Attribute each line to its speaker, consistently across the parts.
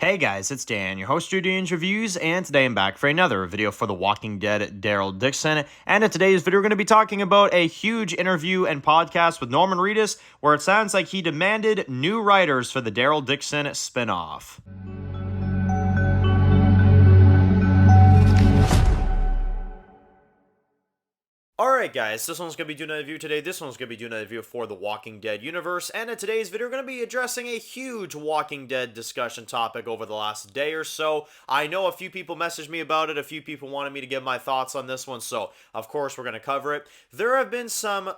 Speaker 1: Hey guys, it's Dan, your host of Dan's Reviews, and today I'm back for another video for The Walking Dead Daryl Dixon. And in today's video, we're going to be talking about a huge interview and podcast with Norman Reedus, where it sounds like he demanded new writers for the Daryl Dixon spinoff. Alright guys, this one's going to be doing a review today, this one's going to be doing a review for the Walking Dead universe, and in today's video we're going to be addressing a huge Walking Dead discussion topic over the last day or so. I know a few people messaged me about it, a few people wanted me to give my thoughts on this one, so of course we're going to cover it. There have been some,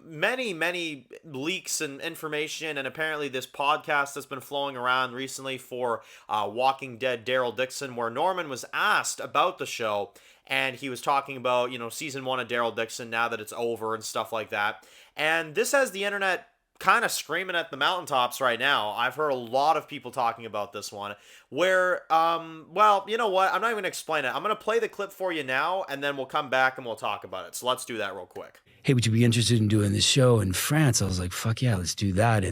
Speaker 1: many leaks and information, and apparently this podcast that's been flowing around recently for Walking Dead Daryl Dixon, where Norman was asked about the show, and he was talking about, season 1 of Daryl Dixon now that it's over and stuff like that. And this has the internet kind of screaming at the mountaintops right now. I've heard a lot of people talking about this one where, well, you know what? I'm not even going to explain it. I'm going to play the clip for you now, and then we'll come back and we'll talk about it. So let's do that real quick.
Speaker 2: Hey, would you be interested in doing this show in France? I was like, fuck yeah, let's do that.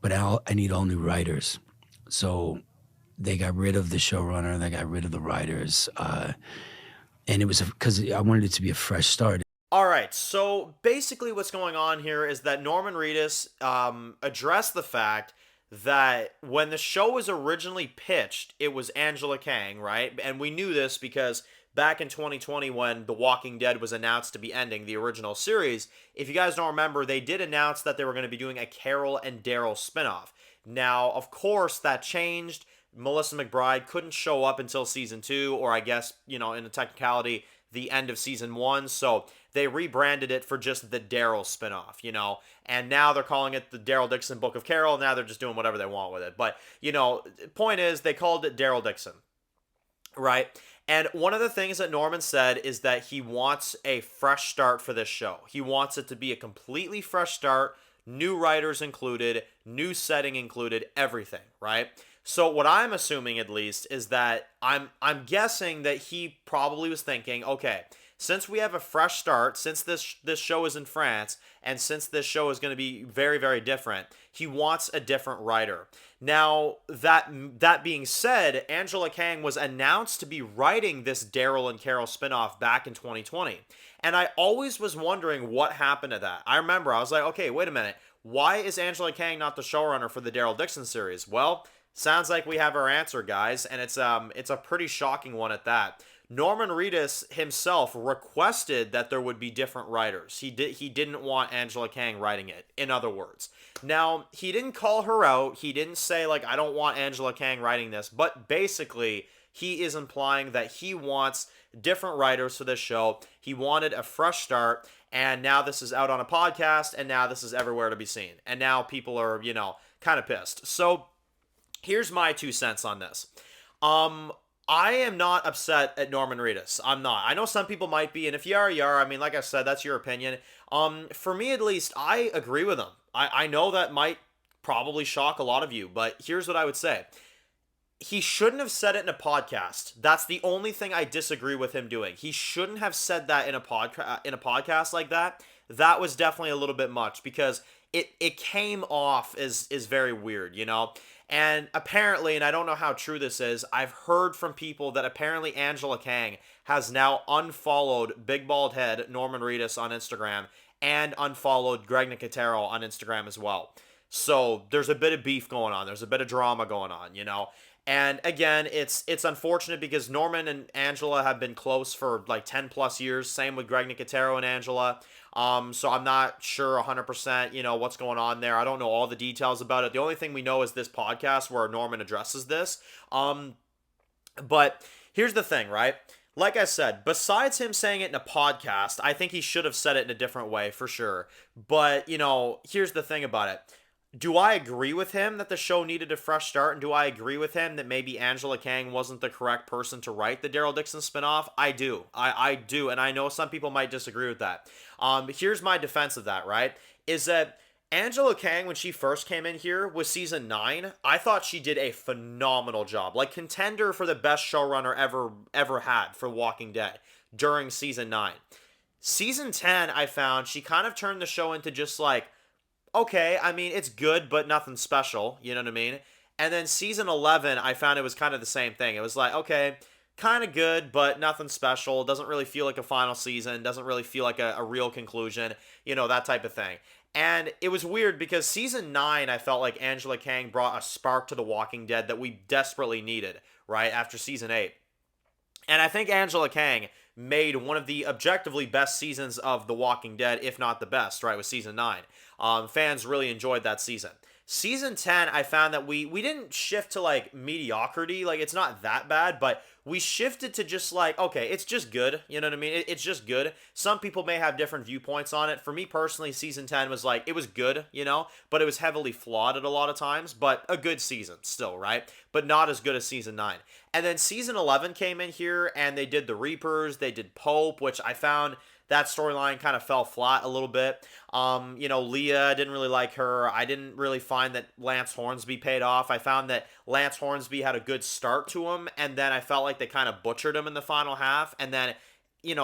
Speaker 2: But I need all new writers. So they got rid of the showrunner, they got rid of the writers, and it was because I wanted it to be a fresh start.
Speaker 1: All right, so basically what's going on here is that Norman Reedus addressed the fact that when the show was originally pitched, it was Angela Kang, right? And we knew this because back in 2020 when The Walking Dead was announced to be ending, the original series, if you guys don't remember, they did announce that they were going to be doing a Carol and Daryl spinoff. Now, of course, that changed. Melissa McBride couldn't show up until season 2, or I guess, in a technicality, the end of season 1, so they rebranded it for just the Daryl spinoff, and now they're calling it the Daryl Dixon Book of Carol. Now they're just doing whatever they want with it, but, point is, they called it Daryl Dixon, right? And one of the things that Norman said is that he wants a fresh start for this show. He wants it to be a completely fresh start, new writers included, new setting included, everything, right? So what I'm assuming, at least, is that I'm guessing that he probably was thinking, okay, since we have a fresh start, since this show is in France, and since this show is going to be very, very different, he wants a different writer. Now, that being said, Angela Kang was announced to be writing this Daryl and Carol spinoff back in 2020. And I always was wondering what happened to that. I remember, I was like, okay, wait a minute. Why is Angela Kang not the showrunner for the Daryl Dixon series? Well, sounds like we have our answer, guys, and it's a pretty shocking one at that. Norman Reedus himself requested that there would be different writers. He didn't want Angela Kang writing it, in other words. Now, he didn't call her out. He didn't say, like, I don't want Angela Kang writing this, but basically, he is implying that he wants different writers for this show. He wanted a fresh start, and now this is out on a podcast, and now this is everywhere to be seen. And now people are, kind of pissed. So, here's my 2 cents on this. I am not upset at Norman Reedus. I'm not. I know some people might be, and if you are, you are. I mean, like I said, that's your opinion. For me, at least, I agree with him. I know that might probably shock a lot of you, but here's what I would say. He shouldn't have said it in a podcast. That's the only thing I disagree with him doing. He shouldn't have said that in a podcast like that. That was definitely a little bit much because it came off as very weird, And apparently, and I don't know how true this is, I've heard from people that apparently Angela Kang has now unfollowed Big Bald Head Norman Reedus on Instagram and unfollowed Greg Nicotero on Instagram as well. So there's a bit of beef going on. There's a bit of drama going on, And again, it's unfortunate because Norman and Angela have been close for like 10 plus years. Same with Greg Nicotero and Angela. So I'm not sure 100%, what's going on there. I don't know all the details about it. The only thing we know is this podcast where Norman addresses this. But here's the thing, right? Like I said, besides him saying it in a podcast, I think he should have said it in a different way for sure. But, here's the thing about it. Do I agree with him that the show needed a fresh start? And do I agree with him that maybe Angela Kang wasn't the correct person to write the Daryl Dixon spinoff? I do. I do. And I know some people might disagree with that. Here's my defense of that, right? Is that Angela Kang, when she first came in here with season 9, I thought she did a phenomenal job. Like, contender for the best showrunner ever had for Walking Dead during season 9. Season 10, I found she kind of turned the show into just like, okay, I mean, it's good, but nothing special, you know what I mean? And then season 11, I found it was kind of the same thing. It was like, okay, kind of good, but nothing special. Doesn't really feel like a final season. Doesn't really feel like a real conclusion. That type of thing. And it was weird because season 9, I felt like Angela Kang brought a spark to The Walking Dead that we desperately needed, right, after season 8. And I think Angela Kang made one of the objectively best seasons of The Walking Dead, if not the best, right, with season 9. Fans really enjoyed that season. Season 10, I found that we didn't shift to like mediocrity, like it's not that bad, but we shifted to just like, okay, it's just good, you know what I mean? It's just good. Some people may have different viewpoints on it. For me personally, season 10 was like, it was good, but it was heavily flawed at a lot of times, but a good season still, right? But not as good as season 9. And then season 11 came in here and they did the Reapers, they did Pope, which I found that storyline kind of fell flat a little bit. Leah, didn't really like her. I didn't really find that Lance Hornsby paid off. I found that Lance Hornsby had a good start to him, and then I felt like they kind of butchered him in the final half. And then,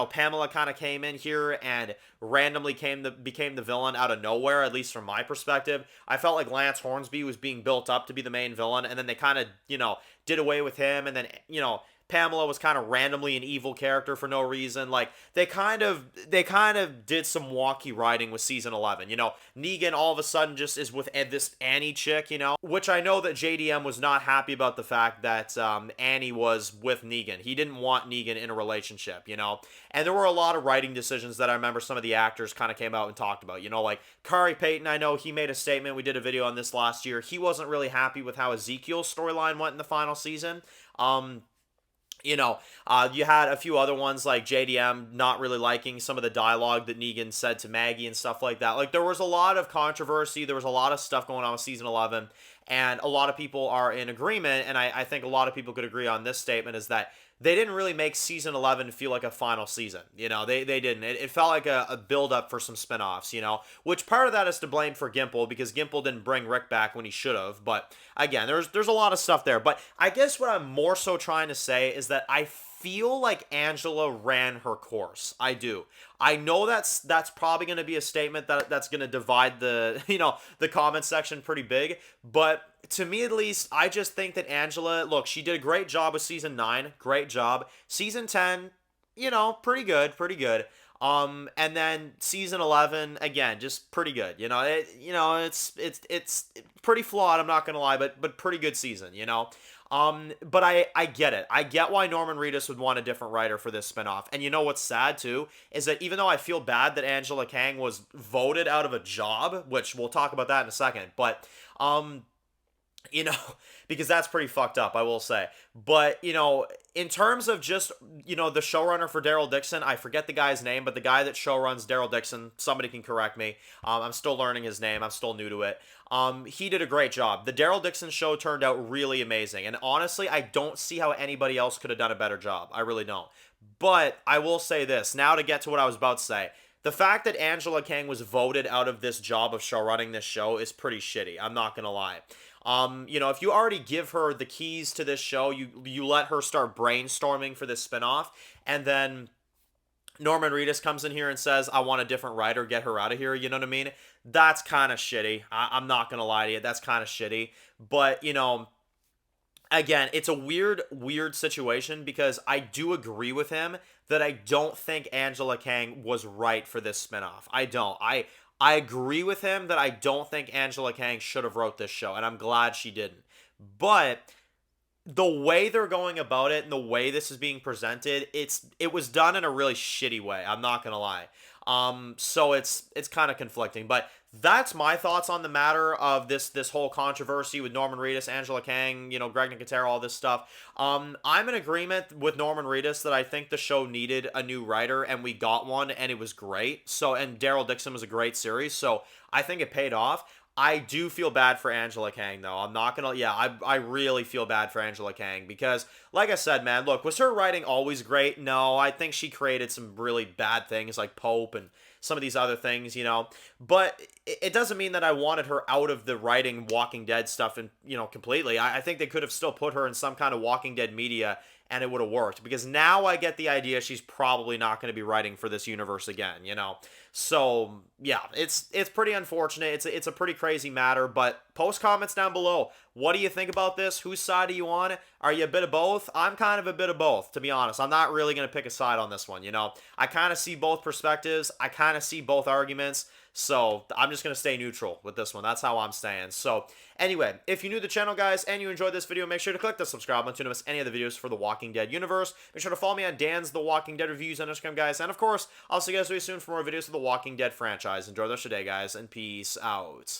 Speaker 1: Pamela kind of came in here and randomly became the villain out of nowhere, at least from my perspective. I felt like Lance Hornsby was being built up to be the main villain, and then they kind of, did away with him, and then, Pamela was kind of randomly an evil character for no reason. Like they kind of did some wonky writing with season 11. Negan all of a sudden just is with this Annie chick, which I know that JDM was not happy about the fact that Annie was with Negan. He didn't want Negan in a relationship, And there were a lot of writing decisions that I remember some of the actors kind of came out and talked about. Like Kari Payton, I know he made a statement. We did a video on this last year. He wasn't really happy with how Ezekiel's storyline went in the final season. You had a few other ones like JDM not really liking some of the dialogue that Negan said to Maggie and stuff like that. Like there was a lot of controversy. There was a lot of stuff going on with season 11, and a lot of people are in agreement, and I think a lot of people could agree on this statement, is that they didn't really make season 11 feel like a final season. They didn't. It felt like a build-up for some spin-offs, which part of that is to blame for Gimple, because Gimple didn't bring Rick back when he should have. But again, there's a lot of stuff there. But I guess what I'm more so trying to say is that I feel like Angela ran her course. I do. I know that's probably going to be a statement that's going to divide the the comment section pretty big, but to me at least, I just think that Angela, look, she did a great job with season 9, great job. Season 10, pretty good. And then season 11, again, just pretty good. It's pretty flawed, I'm not gonna lie, but pretty good season. But I get it. I get why Norman Reedus would want a different writer for this spinoff. And what's sad too is that even though I feel bad that Angela Kang was voted out of a job, which we'll talk about that in a second, but because that's pretty fucked up, I will say. But, in terms of just, the showrunner for Daryl Dixon, I forget the guy's name, but the guy that showruns Daryl Dixon, somebody can correct me. I'm still learning his name. I'm still new to it. He did a great job. The Daryl Dixon show turned out really amazing. And honestly, I don't see how anybody else could have done a better job. I really don't. But I will say this, now to get to what I was about to say. The fact that Angela Kang was voted out of this job of showrunning this show is pretty shitty. I'm not going to lie. If you already give her the keys to this show, you let her start brainstorming for this spinoff, and then Norman Reedus comes in here and says, I want a different writer, get her out of here, you know what I mean? That's kind of shitty. I'm not going to lie to you, that's kind of shitty. But, again, it's a weird situation, because I do agree with him that I don't think Angela Kang was right for this spinoff. I don't. I agree with him that I don't think Angela Kang should have wrote this show, and I'm glad she didn't. But the way they're going about it and the way this is being presented, it was done in a really shitty way. I'm not gonna lie. So it's kind of conflicting, but that's my thoughts on the matter of this whole controversy with Norman Reedus, Angela Kang, Greg Nicotero, all this stuff. I'm in agreement with Norman Reedus that I think the show needed a new writer, and we got one, and it was great. So, and Daryl Dixon was a great series, so I think it paid off. I do feel bad for Angela Kang, though. I'm not gonna, I really feel bad for Angela Kang, because, like I said, man, look, was her writing always great? No, I think she created some really bad things, like Pope and some of these other things, but it doesn't mean that I wanted her out of the writing Walking Dead stuff and, completely. I think they could have still put her in some kind of Walking Dead media, and it would have worked, because now I get the idea she's probably not going to be writing for this universe again, So, yeah, it's pretty unfortunate. It's a pretty crazy matter, but post comments down below. What do you think about this? Whose side are you on? Are you a bit of both? I'm kind of a bit of both, to be honest. I'm not really going to pick a side on this one, you know? I kind of see both perspectives. I kind of see both arguments. So I'm just going to stay neutral with this one. That's how I'm staying. So anyway, if you're new to the channel, guys, and you enjoyed this video, make sure to click the subscribe button to not miss any of the videos for the Walking Dead universe. Make sure to follow me on Dan's The Walking Dead Reviews on Instagram, guys. And of course, I'll see you guys very soon for more videos of the Walking Dead franchise. Enjoy the rest of your day, guys, and peace out.